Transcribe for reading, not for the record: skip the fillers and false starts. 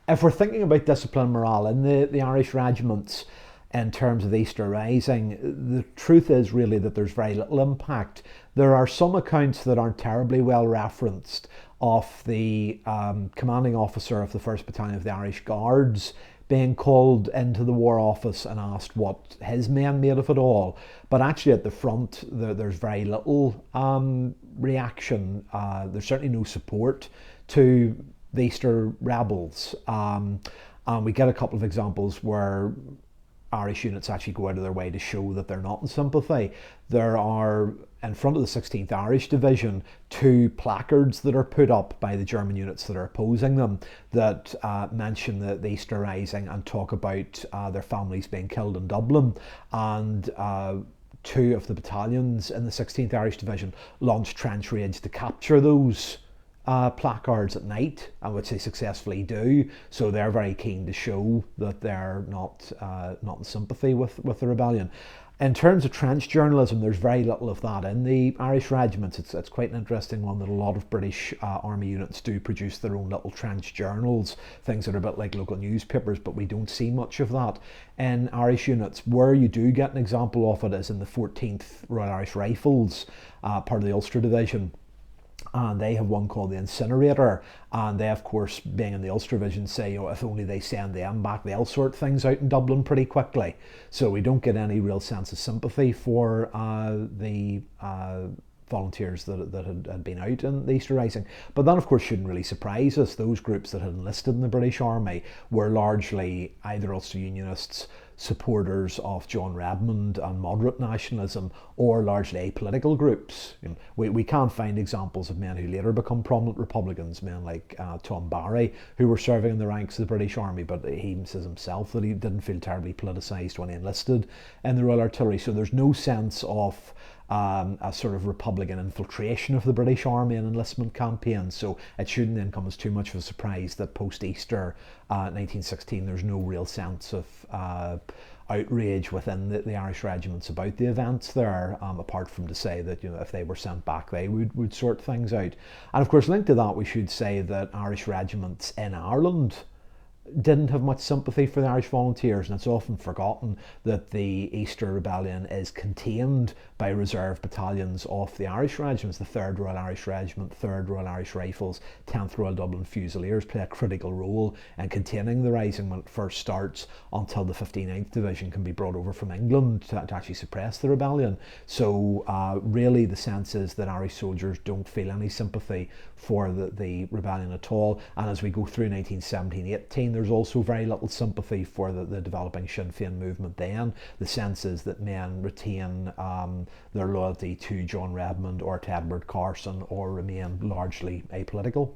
If we're thinking about discipline and morale in the Irish regiments in terms of the Easter Rising, the truth is really that there's very little impact. There are some accounts that aren't terribly well referenced of the commanding officer of the 1st Battalion of the Irish Guards being called into the War Office and asked what his men made of it all. But actually, at the front, there's very little reaction. There's certainly no support to the Easter rebels. And we get a couple of examples where Irish units actually go out of their way to show that they're not in sympathy. There are, in front of the 16th Irish Division, 2 placards that are put up by the German units that are opposing them that mention the Easter Rising and talk about their families being killed in Dublin. And 2 of the battalions in the 16th Irish Division launched trench raids to capture those placards at night, which they successfully do. So they're very keen to show that they're not in sympathy with the rebellion. In terms of trench journalism, there's very little of that in the Irish regiments. It's quite an interesting one that a lot of British army units do produce their own little trench journals, things that are a bit like local newspapers, but we don't see much of that in Irish units. Where you do get an example of it is in the 14th Royal Irish Rifles, part of the Ulster Division. And they have one called the Incinerator, and they, of course, being in the Ulster Division, say, if only they send them back, they'll sort things out in Dublin pretty quickly. So we don't get any real sense of sympathy for the volunteers that had been out in the Easter Rising. But that, of course, shouldn't really surprise us. Those groups that had enlisted in the British Army were largely either Ulster Unionists, supporters of John Redmond and moderate nationalism, or largely apolitical groups. We can't find examples of men who later become prominent Republicans, men like Tom Barry, who were serving in the ranks of the British Army, but he says himself that he didn't feel terribly politicised when he enlisted in the Royal Artillery. So there's no sense of a sort of Republican infiltration of the British Army and enlistment campaign. So it shouldn't then come as too much of a surprise that post-Easter 1916 there's no real sense of outrage within the Irish regiments about the events there, apart from to say that if they were sent back they would sort things out. And of course, linked to that, we should say that Irish regiments in Ireland didn't have much sympathy for the Irish Volunteers, and it's often forgotten that the Easter Rebellion is contained by reserve battalions of the Irish regiments. The 3rd Royal Irish Regiment, 3rd Royal Irish Rifles, 10th Royal Dublin Fusiliers play a critical role in containing the rising when it first starts until the 59th Division can be brought over from England to actually suppress the rebellion. So really the sense is that Irish soldiers don't feel any sympathy for the rebellion at all. And as we go through 1917-18, there's also very little sympathy for the developing Sinn Féin movement then. The sense is that men retain their loyalty to John Redmond or to Edward Carson or remain largely apolitical.